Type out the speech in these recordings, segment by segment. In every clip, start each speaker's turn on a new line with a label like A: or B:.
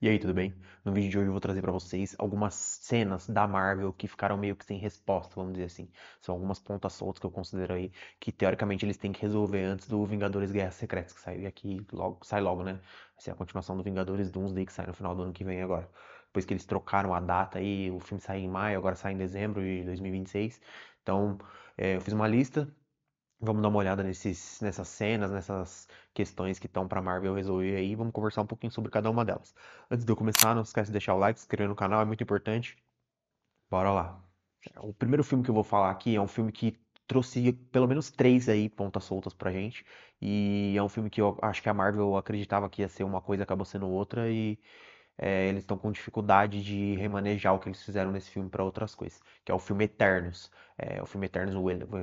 A: E aí, tudo bem? No vídeo de hoje eu vou trazer pra vocês algumas cenas da Marvel que ficaram meio que sem resposta, vamos dizer assim. São algumas pontas soltas que eu considero aí que teoricamente eles têm que resolver antes do Vingadores Guerras Secretas, que sai aqui logo, sai logo, né? Vai ser a continuação do Vingadores Doomsday que sai no final do ano que vem agora. Depois que eles trocaram a data aí, o filme sai em maio, agora sai em dezembro de 2026. Então, eu fiz uma lista. Vamos dar uma olhada nessas cenas, nessas questões que estão para Marvel resolver aí. Vamos conversar um pouquinho sobre cada uma delas. Antes de eu começar, não esquece de deixar o like, se inscrever no canal, é muito importante. Bora lá. O primeiro filme que eu vou falar aqui é um filme que trouxe pelo menos três aí pontas soltas pra gente. E é um filme que eu acho que a Marvel acreditava que ia ser uma coisa, acabou sendo outra. E eles estão com dificuldade de remanejar o que eles fizeram nesse filme para outras coisas, que é o filme Eternos. O filme Eternos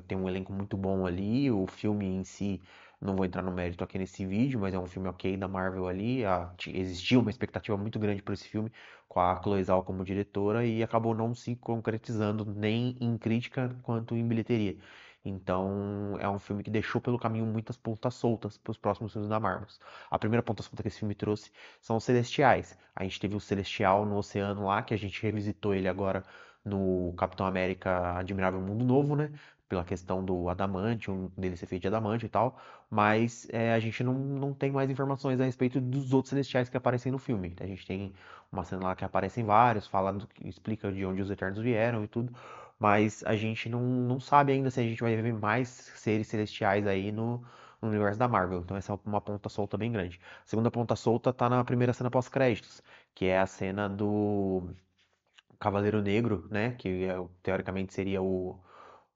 A: tem um elenco muito bom ali, o filme em si, não vou entrar no mérito aqui nesse vídeo, mas é um filme ok da Marvel ali. Existia uma expectativa muito grande por esse filme, com a Chloe Zhao como diretora, e acabou não se concretizando nem em crítica quanto em bilheteria. Então, é um filme que deixou pelo caminho muitas pontas soltas para os próximos filmes da Marvel. A primeira ponta solta que esse filme trouxe são os Celestiais. A gente teve o Celestial no oceano lá, que a gente revisitou ele agora no Capitão América Admirável Mundo Novo, né? Pela questão do Adamantium, dele ser feito de adamante e tal. Mas a gente não tem mais informações a respeito dos outros Celestiais que aparecem no filme. A gente tem uma cena lá que aparecem vários, explica de onde os Eternos vieram e tudo. Mas a gente não sabe ainda se a gente vai ver mais seres celestiais aí no universo da Marvel. Então essa é uma ponta solta bem grande. A segunda ponta solta tá na primeira cena pós-créditos, que é a cena do Cavaleiro Negro, né? Que teoricamente seria o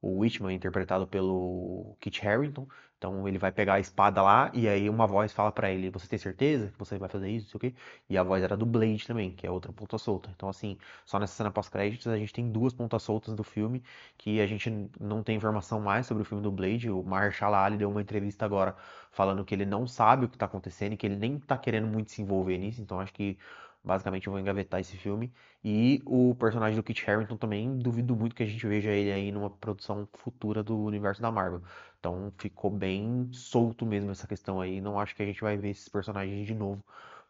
A: Witchman, interpretado pelo Kit Harington. Então ele vai pegar a espada lá e aí uma voz fala pra ele: Você tem certeza que você vai fazer isso? Não sei o quê. E a voz era do Blade também, que é outra ponta solta. Então, assim, só nessa cena pós-créditos a gente tem duas pontas soltas do filme que a gente não tem informação mais sobre o filme do Blade. O Mahershala Ali deu uma entrevista agora falando que ele não sabe o que tá acontecendo e que ele nem tá querendo muito se envolver nisso. Então, acho que basicamente eu vou engavetar esse filme. E o personagem do Kit Harington também, duvido muito que a gente veja ele aí numa produção futura do universo da Marvel. Então ficou bem solto mesmo essa questão aí. Não acho que a gente vai ver esses personagens de novo,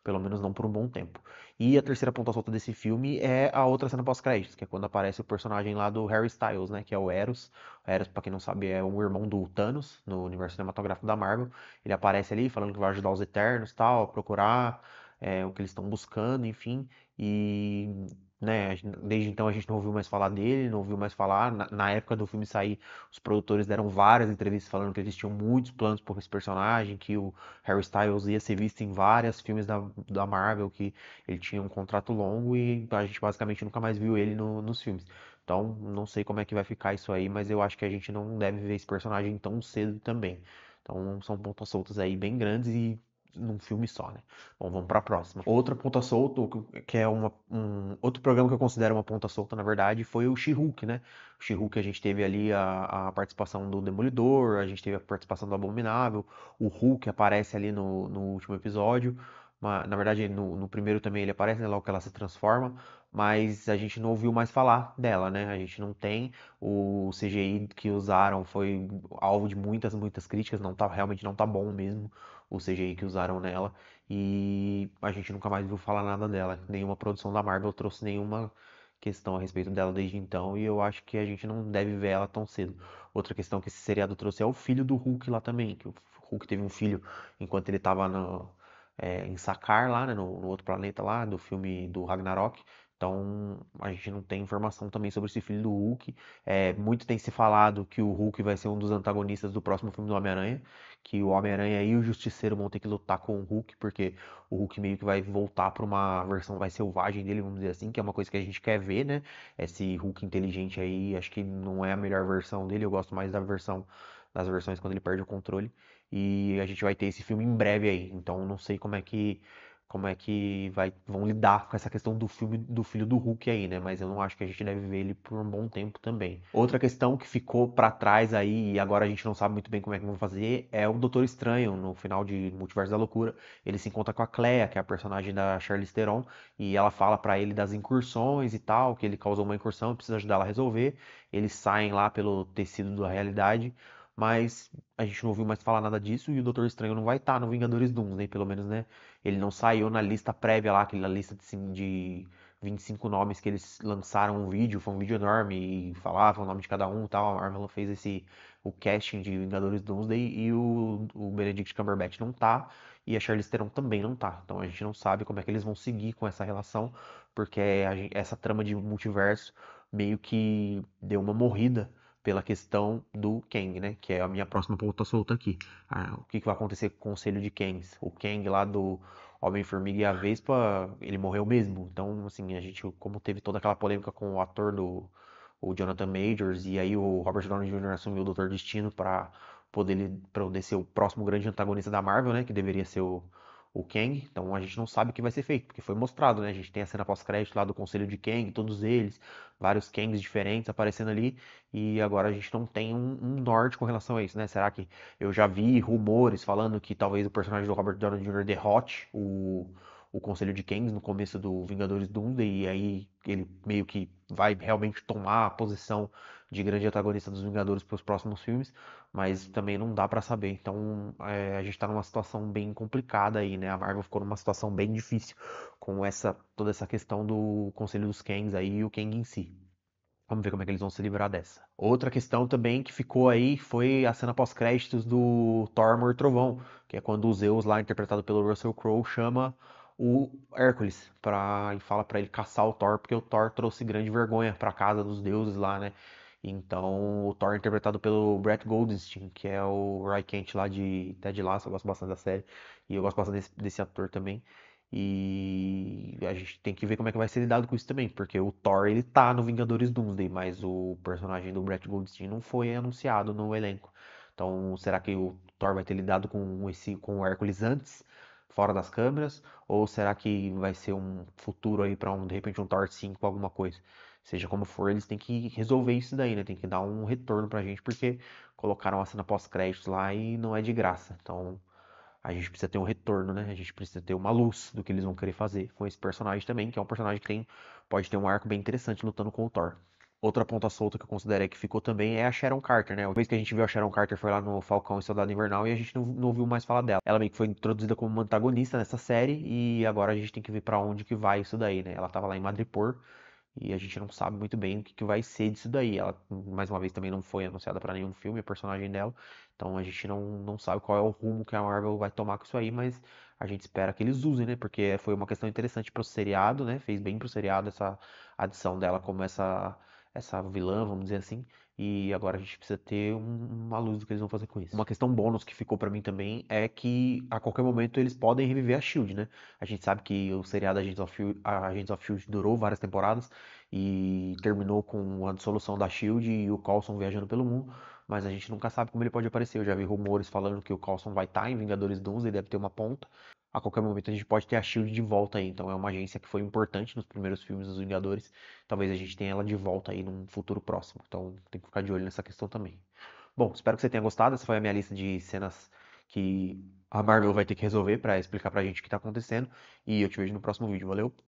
A: pelo menos não por um bom tempo. E a terceira ponta solta desse filme é a outra cena pós-créditos, que é quando aparece o personagem lá do Harry Styles, né, que é o Eros. O Eros, pra quem não sabe, é um irmão do Thanos no universo cinematográfico da Marvel. Ele aparece ali falando que vai ajudar os Eternos, tal, a procurar o que eles estão buscando, enfim. E né, desde então a gente não ouviu mais falar dele, não ouviu mais falar. Na época do filme sair, os produtores deram várias entrevistas falando que eles tinham muitos planos por esse personagem, que o Harry Styles ia ser visto em vários filmes da Marvel, que ele tinha um contrato longo e a gente basicamente nunca mais viu ele nos filmes. Então, não sei como é que vai ficar isso aí, mas eu acho que a gente não deve ver esse personagem tão cedo também. Então, são pontas soltas aí bem grandes e num filme só, né? Bom, vamos para a próxima. Outra ponta solta, que é outro programa que eu considero uma ponta solta, na verdade, foi o She-Hulk, né? O She-Hulk a gente teve ali a participação do Demolidor, a gente teve a participação do Abominável, o Hulk aparece ali no último episódio. Na verdade, no primeiro também ele aparece, né, logo que ela se transforma, mas a gente não ouviu mais falar dela, né? A gente não tem. O CGI que usaram foi alvo de muitas críticas, realmente não tá bom mesmo o CGI que usaram nela. E a gente nunca mais viu falar nada dela. Nenhuma produção da Marvel trouxe nenhuma questão a respeito dela desde então, e eu acho que a gente não deve ver ela tão cedo. Outra questão que esse seriado trouxe é o filho do Hulk lá também, que o Hulk teve um filho enquanto ele estava em Sakaar lá, né, no outro planeta lá, do filme do Ragnarok. Então, a gente não tem informação também sobre esse filho do Hulk. Muito tem se falado que o Hulk vai ser um dos antagonistas do próximo filme do Homem-Aranha, que o Homem-Aranha e o Justiceiro vão ter que lutar com o Hulk, porque o Hulk meio que vai voltar para uma versão mais selvagem dele, vamos dizer assim, que é uma coisa que a gente quer ver, né? Esse Hulk inteligente aí, acho que não é a melhor versão dele, eu gosto mais das versões quando ele perde o controle. E a gente vai ter esse filme em breve aí, então não sei como é que vão lidar com essa questão do filme do filho do Hulk aí, né? Mas eu não acho que a gente deve ver ele por um bom tempo também. Outra questão que ficou pra trás aí e agora a gente não sabe muito bem como é que vão fazer é o Doutor Estranho no final de Multiverso da Loucura. Ele se encontra com a Clea, que é a personagem da Charlize Theron, e ela fala pra ele das incursões e tal, que ele causou uma incursão e precisa ajudar ela a resolver. Eles saem lá pelo tecido da realidade, mas a gente não ouviu mais falar nada disso e o Doutor Estranho não vai estar no Vingadores Doomsday, pelo menos, né? ele não saiu na lista prévia lá, aquela lista de 25 nomes que eles lançaram um vídeo, foi um vídeo enorme e falavam o nome de cada um e tal. A Marvel fez o casting de Vingadores Doomsday e o Benedict Cumberbatch não tá e a Charlize Theron também não tá. Então a gente não sabe como é que eles vão seguir com essa relação, porque essa trama de multiverso meio que deu uma morrida pela questão do Kang, né? Que é a minha próxima ponta solta aqui. O que vai acontecer com o Conselho de Kangs? O Kang lá do Homem-Formiga e a Vespa, ele morreu mesmo. Então, assim, a gente, como teve toda aquela polêmica com o ator do o Jonathan Majors, e aí o Robert Downey Jr. assumiu o Doutor Destino para poder ser o próximo grande antagonista da Marvel, né? Que deveria ser o Kang. Então a gente não sabe o que vai ser feito, porque foi mostrado, né? A gente tem a cena pós-crédito lá do Conselho de Kang, todos eles, vários Kangs diferentes aparecendo ali, e agora a gente não tem um norte com relação a isso, né? Será que eu já vi rumores falando que talvez o personagem do Robert Downey Jr. derrote o Conselho de Kangs no começo do Vingadores Doomsday, e aí ele meio que vai realmente tomar a posição de grande antagonista dos Vingadores para os próximos filmes, mas também não dá pra saber. Então a gente tá numa situação bem complicada aí, né? A Marvel ficou numa situação bem difícil com toda essa questão do Conselho dos Kangs aí e o Kang em si. Vamos ver como é que eles vão se livrar dessa. Outra questão também que ficou aí foi a cena pós-créditos do Thor Amor e Trovão, que é quando o Zeus lá, interpretado pelo Russell Crowe, chama o Hércules e fala pra ele caçar o Thor, porque o Thor trouxe grande vergonha pra casa dos deuses lá, né? Então, o Thor é interpretado pelo Brett Goldstein, que é o Roy Kent lá de Ted Lasso, eu gosto bastante da série, e eu gosto bastante desse ator também. E a gente tem que ver como é que vai ser lidado com isso também, porque o Thor ele tá no Vingadores Doomsday, mas o personagem do Brett Goldstein não foi anunciado no elenco. Então, será que o Thor vai ter lidado com o Hércules antes, fora das câmeras, ou será que vai ser um futuro aí para de repente um Thor 5 alguma coisa? Seja como for, eles têm que resolver isso daí, né? Tem que dar um retorno pra gente, porque colocaram a cena pós-créditos lá e não é de graça. Então, a gente precisa ter um retorno, né? A gente precisa ter uma luz do que eles vão querer fazer com esse personagem também, que é um personagem que pode ter um arco bem interessante lutando com o Thor. Outra ponta solta que eu considerei que ficou também é a Sharon Carter, né? A vez que a gente viu a Sharon Carter foi lá no Falcão e Soldado Invernal e a gente não ouviu mais falar dela. Ela meio que foi introduzida como uma antagonista nessa série e agora a gente tem que ver pra onde que vai isso daí, né? Ela tava lá em Madripoor e a gente não sabe muito bem o que vai ser disso daí. Ela, mais uma vez, também não foi anunciada para nenhum filme, a personagem dela. Então a gente não sabe qual é o rumo que a Marvel vai tomar com isso aí, mas a gente espera que eles usem, né? Porque foi uma questão interessante pro seriado, né? Fez bem pro seriado essa adição dela como essa vilã, vamos dizer assim. E agora a gente precisa ter uma luz do que eles vão fazer com isso. Uma questão bônus que ficou pra mim também é que a qualquer momento eles podem reviver a Shield, né? A gente sabe que o seriado Agents of Shield durou várias temporadas e terminou com a dissolução da Shield e o Coulson viajando pelo mundo, mas a gente nunca sabe como ele pode aparecer. Eu já vi rumores falando que o Coulson vai estar em Vingadores Doomsday, deve ter uma ponta. A qualquer momento a gente pode ter a Shield de volta aí, então é uma agência que foi importante nos primeiros filmes dos Vingadores. Talvez a gente tenha ela de volta aí num futuro próximo. Então tem que ficar de olho nessa questão também. Bom, espero que você tenha gostado. Essa foi a minha lista de cenas que a Marvel vai ter que resolver para explicar pra gente o que tá acontecendo. E eu te vejo no próximo vídeo. Valeu!